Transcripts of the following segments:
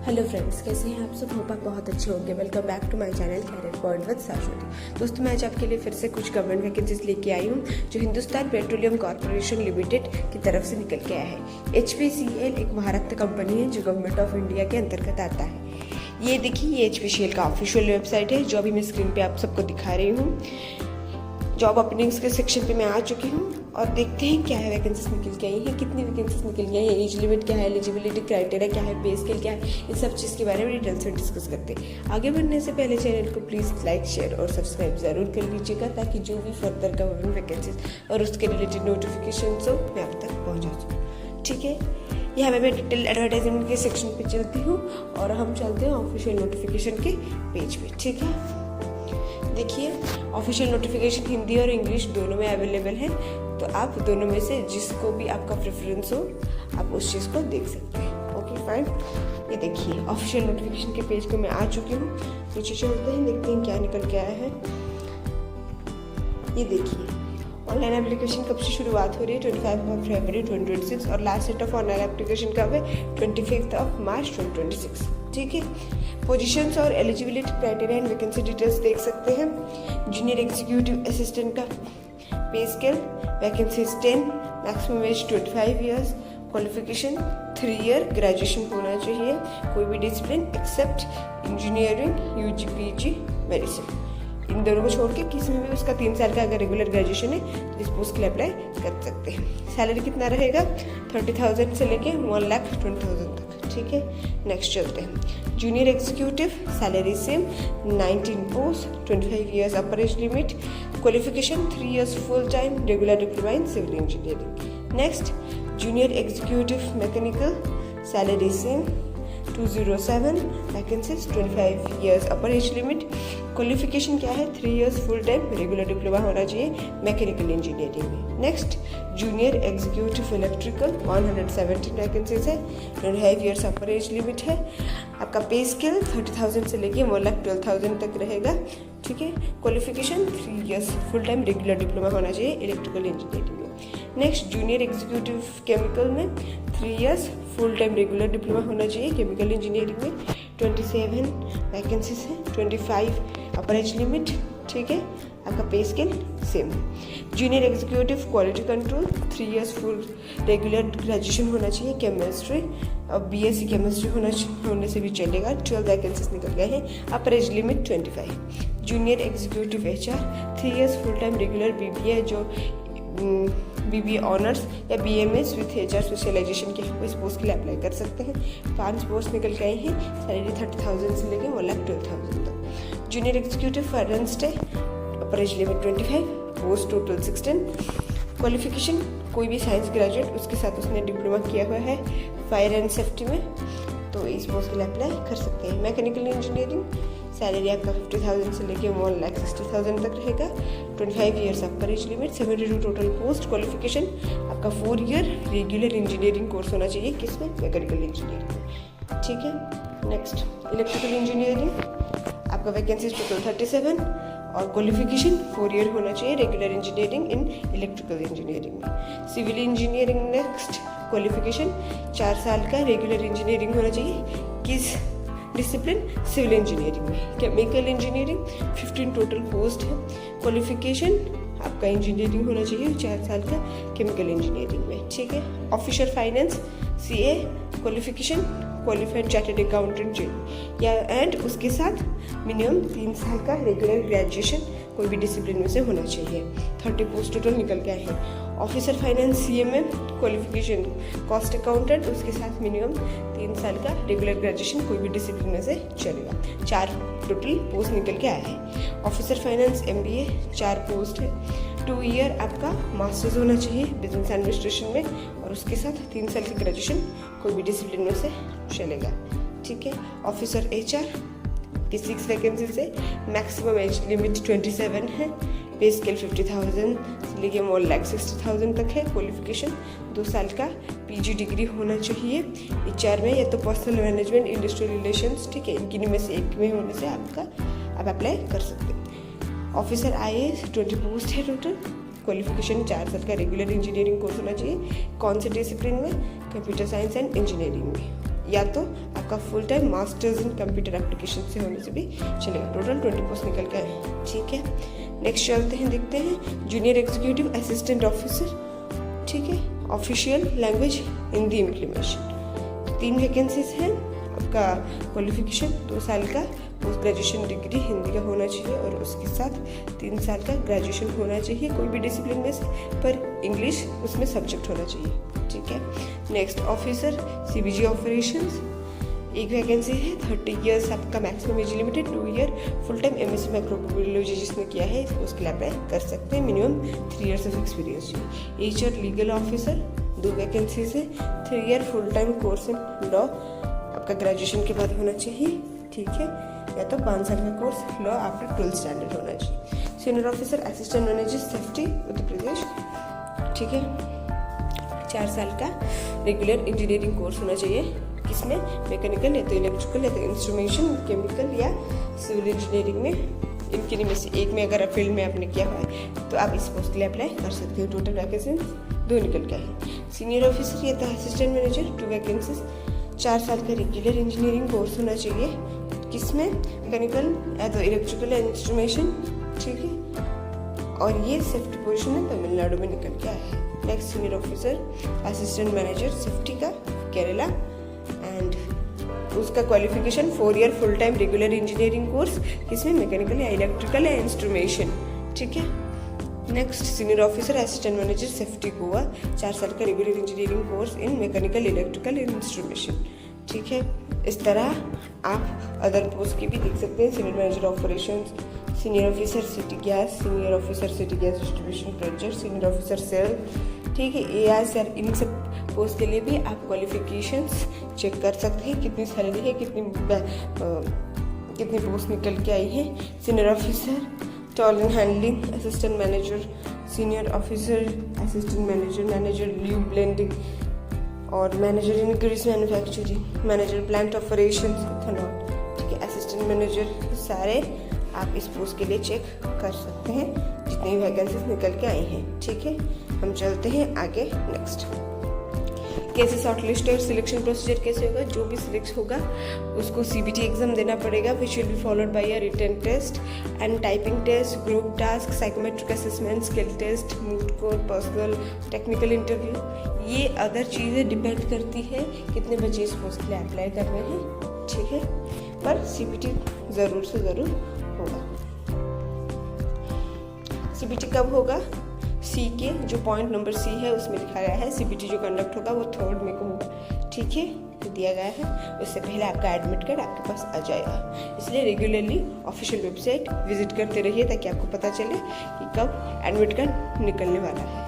Hello friends, कैसे हैं आप सब? होप आप बहुत अच्छे होंगे। Welcome back to my channel career point with Shashwati. दोस्तों, मैं आज आपके लिए फिर से कुछ गवर्नमेंट वैकेंसीज लेके आई हूँ जो हिंदुस्तान पेट्रोलियम कॉर्पोरेशन लिमिटेड की तरफ से निकल के आया है। HPCL एक महारत्न कंपनी है जो गवर्नमेंट ऑफ इंडिया के अंतर्गत आता है। ये देखिए, ये HPCL का ऑफिशियल वेबसाइट है जो अभी मैं स्क्रीन पे आप सबको दिखा रही हूँ। जॉब ओपनिंग्स के सेक्शन पे मैं आ चुकी हूँ और देखते हैं क्या है, वैकेंसीज निकल के आई हैं, कितनी वैकेंसीज निकल गई हैं, एज लिमिट क्या है, एलिजिबिलिटी क्राइटेरिया क्या है, पे स्केल क्या है, इन सब चीज़ के बारे में डिटेल से डिस्कस करते हैं। आगे बढ़ने से पहले चैनल को प्लीज़ लाइक, शेयर और सब्सक्राइब ज़रूर कर लीजिएगा ताकि जो भी फर्दर गवर्नमेंट वैकेंसीज और उसके रिलेटेड नोटिफिकेशन हो मैं आप तक पहुँचा सकूँ। ठीक है, यहाँ पे मैं डिटेल एडवर्टाइजमेंट के सेक्शन पे चलती हूँ और हम चलते हैं ऑफिशियल नोटिफिकेशन के पेज पे। ठीक है, देखिए, ऑफिशियल नोटिफिकेशन हिंदी और इंग्लिश दोनों में अवेलेबल है, तो आप दोनों में से जिसको भी आपका प्रेफरेंस हो आप उस चीज़ को देख सकते हैं। ओके फाइन, ये देखिए ऑफिशियल नोटिफिकेशन के पेज पे मैं आ चुकी हूँ। नीचे चलते हैं, देखते हैं क्या निकल के आया है। ये देखिए, ऑनलाइन एप्लीकेशन कब से शुरुआत हो रही है? 25 फरवरी 2026 और last date of online application कब है? 25 मार्च 2026। ठीक है, पोजीशंस और eligibility criteria and vacancy details देख सकते हैं। जूनियर एग्जीक्यूटिव असिस्टेंट का pay scale, vacancies 10, maximum age 25 years, qualification 3 year graduation होना चाहिए, कोई भी discipline except engineering, UG, PG, medicine, इन दोनों को छोड़ के किसी में भी उसका 3 साल का अगर रेगुलर ग्रेजुएशन है तो इस पोस्ट के लिए अप्लाई कर सकते हैं। सैलरी कितना रहेगा? 30,000 से लेके 1,20,000 तक। ठीक है, नेक्स्ट चलते हैं। Junior executive salary same, 19 post, 25 years upper age limit, qualification 3 years full time, regular diploma in civil engineering. Next, junior executive mechanical salary same, 207, vacancies 25 years upper age limit, qualification क्या है? 3 years full time, regular diploma होना चाहिए mechanical engineering में। Next, junior executive electrical 117 vacancies है, 25 years upper age limit है। आपका पे scale 30,000 से लेके 1,12,000 तक रहेगा। ठीक है, qualification 3 years full time, regular diploma होना चाहिए इलेक्ट्रिकल इंजीनियरिंग में। नेक्स्ट, जूनियर एग्जीक्यूटिव केमिकल में 3 years full time, regular diploma होना चाहिए केमिकल इंजीनियरिंग में। 27 वैकेंसीज है, 25 अपर एज लिमिट। ठीक है, आपका पे scale same. Junior executive quality control 3 years full regular graduation होना चाहिए केमिस्ट्री और BSc केमिस्ट्री होने से भी चलेगा। 12 वैकेंसीज निकल गए हैं, अपर age limit 25। Junior executive HR 3 years full time, regular BBA जो BBA ऑनर्स या BMS विथ HR स्पेशलाइजेशन के इस पोस्ट के लिए अप्लाई कर सकते हैं। 5 पोस्ट निकल गए हैं, सैलरी 30,000 से लेकर 1,12,000 तक। जूनियर एग्जीक्यूटिव फाइनेंस है, अपर age limit 25, post total 16, qualification कोई भी साइंस ग्रेजुएट उसके साथ उसने डिप्लोमा किया हुआ है फायर एंड सेफ्टी में, तो इस पोस्ट के लिए अप्लाई कर सकते हैं। मैकेनिकल इंजीनियरिंग सैलरी आपका 50,000 से लेके 1,60,000 तक रहेगा। 25 years upper age limit, 72 total post, qualification आपका 4 ईयर रेगुलर इंजीनियरिंग कोर्स होना चाहिए, किसमें? मैकेनिकल इंजीनियरिंग में। ठीक है, नेक्स्ट, इलेक्ट्रिकल इंजीनियरिंग आपका वैकेंसीज टोटल 37 और क्वालिफिकेशन 4 ईयर होना चाहिए regular engineering in electrical engineering में। सिविल इंजीनियरिंग नेक्स्ट, क्वालिफिकेशन 4 साल का रेगुलर इंजीनियरिंग होना चाहिए, किस डिसिप्लिन? सिविल इंजीनियरिंग में। केमिकल इंजीनियरिंग 15 टोटल पोस्ट है, क्वालिफिकेशन आपका इंजीनियरिंग होना चाहिए 4 साल का केमिकल इंजीनियरिंग में। ठीक है, officer finance CA, qualification qualified chartered accountant या एंड उसके साथ मिनिमम 3 साल का रेगुलर ग्रेजुएशन कोई भी डिसिप्लिन में से होना चाहिए। 30 पोस्ट टोटल निकल के आए हैं। ऑफिसर फाइनेंस CA में क्वालिफिकेशन कॉस्ट अकाउंटेंट, उसके साथ मिनिमम 3 साल का रेगुलर ग्रेजुएशन कोई भी डिसिप्लिन में से चलेगा। 4 टोटल पोस्ट निकल के आया है। ऑफिसर फाइनेंस MBA 4 पोस्ट है, 2 ईयर आपका मास्टर्स होना चाहिए बिजनेस एडमिनिस्ट्रेशन में और उसके साथ 3 साल की ग्रेजुएशन कोई भी डिसिप्लिन में से चलेगा। ठीक है, ऑफिसर HR की 6 वैकेंसी से, मैक्सिमम एज लिमिट 27 है, पे स्केल 50,000 से लेके 1,60,000 तक है। क्वालिफिकेशन 2 साल का PG डिग्री होना चाहिए HR में या तो पर्सनल मैनेजमेंट, इंडस्ट्रियल रिलेशंस। ठीक है, इनकी में से एक में होने से आप अप्लाई कर सकते हैं। ऑफिसर IAS 20 पोस्ट है टोटल, क्वालिफिकेशन 4 साल का रेगुलर इंजीनियरिंग कोर्स होना चाहिए। कौन से डिसिप्लिन में? कंप्यूटर साइंस एंड इंजीनियरिंग में, या तो आपका full time masters in computer application से होने से भी चलेगा। टोटल 20 पोस्ट निकल के आए, ठीक है। नेक्स्ट चलते हैं, देखते हैं जूनियर एग्जीक्यूटिव असिस्टेंट ऑफिसर, ठीक है। Official language Hindi implementation, 3 vacancies हैं। आपका क्वालिफिकेशन 2 साल का पोस्ट ग्रेजुएशन डिग्री हिंदी का होना चाहिए और उसके साथ 3 साल का ग्रेजुएशन होना चाहिए कोई भी डिसिप्लिन में से, पर इंग्लिश उसमें सब्जेक्ट होना चाहिए, ठीक है। Next officer CBG operations, 1 vacancy है। 30 ईयर्स आपका maximum age limited, 2 year full time MSc microbiology जिसने किया है उसके लिए अप्लाई कर सकते हैं। मिनिमम 3 ईयर्स ऑफ एक्सपीरियंस चाहिए। HR लीगल ऑफिसर, 2 वैकेंसीज है। 3 year full time course in law आपका ग्रेजुएशन के बाद होना चाहिए, ठीक है, या तो 5 साल का course law after 12th standard होना चाहिए। Senior officer assistant manager safety Uttar Pradesh, ठीक है, 4 साल का रेगुलर इंजीनियरिंग कोर्स होना चाहिए। किसमें? मैकेनिकल या तो इलेक्ट्रिकल या तो इंस्ट्रूमेंशन, केमिकल या सिविल इंजीनियरिंग में, इनके में से एक में अगर फील्ड में आपने किया हुआ है तो आप इस पोस्ट के लिए अप्लाई कर सकते हो। टोटल वैकेंसी 2 निकल के है। सीनियर ऑफिसर या तो असिस्टेंट मैनेजर, 2 वैकेंसीज, 4 साल का रेगुलर इंजीनियरिंग कोर्स होना चाहिए। किसमें? मैकेनिकल या तो इलेक्ट्रिकल या इंस्ट्रूमेशन, ठीक है, और ये सेफ्टी पोजीशन में तमिलनाडु में निकल के आया है। Next senior officer assistant manager safety का केरला, एंड उसका qualification 4 year full time regular engineering course, किसमें? मैकेनिकल या इलेक्ट्रिकल या इंस्ट्रूमेशन, ठीक है। Next senior officer assistant manager safety Goa, 4 साल का regular engineering course in mechanical electrical instrumentation, ठीक है। इस तरह आप अदर पोस्ट की भी देख सकते हैं। Senior manager operations, senior officer city gas, senior officer city gas distribution project, senior officer sale, ठीक है। AIS, इन सब पोस्ट के लिए भी आप क्वालिफिकेशंस चेक कर सकते हैं, कितनी सैलरी है, कितनी पोस्ट निकल के आई है। Senior officer toll and handling assistant manager, senior officer assistant manager, manager leave blending और manager in grease manufacturing, manager plant operations ethanol, ठीक है। असिस्टेंट मैनेजर सारे आप इस पोस्ट के लिए चेक कर सकते हैं जितनी भी वैकेंसीज निकल के आई हैं, ठीक है। हम चलते हैं आगे। नेक्स्ट कैसे शॉर्टलिस्ट और सिलेक्शन प्रोसीजर कैसे होगा? जो भी सिलेक्ट होगा उसको CBT एग्जाम देना पड़ेगा, which will be followed by a written test and typing test, group task, psychometric assessment, skill test, mood core, personal, technical interview. ये अदर चीज़ें डिपेंड करती है कितने बच्चे इस पोस्ट के लिए अप्लाई कर रहे हैं, ठीक है, पर CBT ज़रूर से ज़रूर होगा। CBT कब होगा? C के जो पॉइंट नंबर C है उसमें लिखा गया है CBT जो कंडक्ट होगा वो 3rd मई को होगा, ठीक है, दिया गया है। उससे पहले आपका एडमिट कार्ड आपके पास आ जाएगा, इसलिए रेगुलरली ऑफिशियल वेबसाइट विजिट करते रहिए ताकि आपको पता चले कि कब एडमिट कार्ड निकलने वाला है।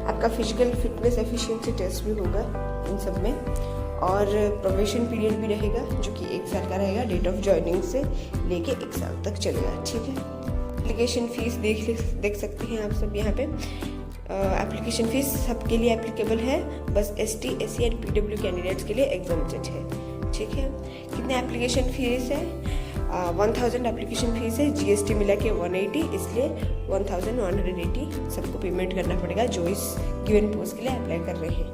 आपका फिजिकल फिटनेस एफिशिएंसी टेस्ट भी होगा इन सब में, और प्रोबेशन पीरियड भी रहेगा जो कि 1 साल का रहेगा, डेट ऑफ ज्वाइनिंग से लेके 1 साल तक चलेगा, ठीक है। एप्लीकेशन फ़ीस देख सकते हैं आप सब यहाँ पे। एप्लीकेशन फ़ीस सबके लिए एप्लीकेबल है, बस ST, SC and PW candidates के लिए एग्जाम्प्टेड है, ठीक है। कितने एप्लीकेशन फ़ीस है? 1000 एप्लीकेशन फ़ीस है, GST मिला के 180, इसलिए 1180 सबको पेमेंट करना पड़ेगा जो इस गिवन पोस्ट के लिए अप्लाई कर रहे हैं।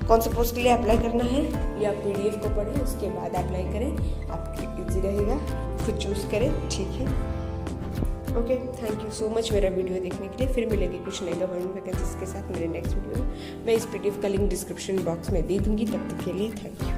कौन सा पोस्ट के लिए अप्लाई करना है ये आप PDF को पढ़ें, उसके बाद अप्लाई करें, आपको ईजी रहेगा, खुद चूज़ करें, ठीक है। Okay, thank you so much मेरा वीडियो देखने के लिए। फिर मिलेंगे कुछ नई गवर्नमेंट वैकेंसीज के साथ मेरे नेक्स्ट वीडियो में। मैं इस PDF का लिंक डिस्क्रिप्शन बॉक्स में दे दूँगी। तब तक के लिए थैंक यू।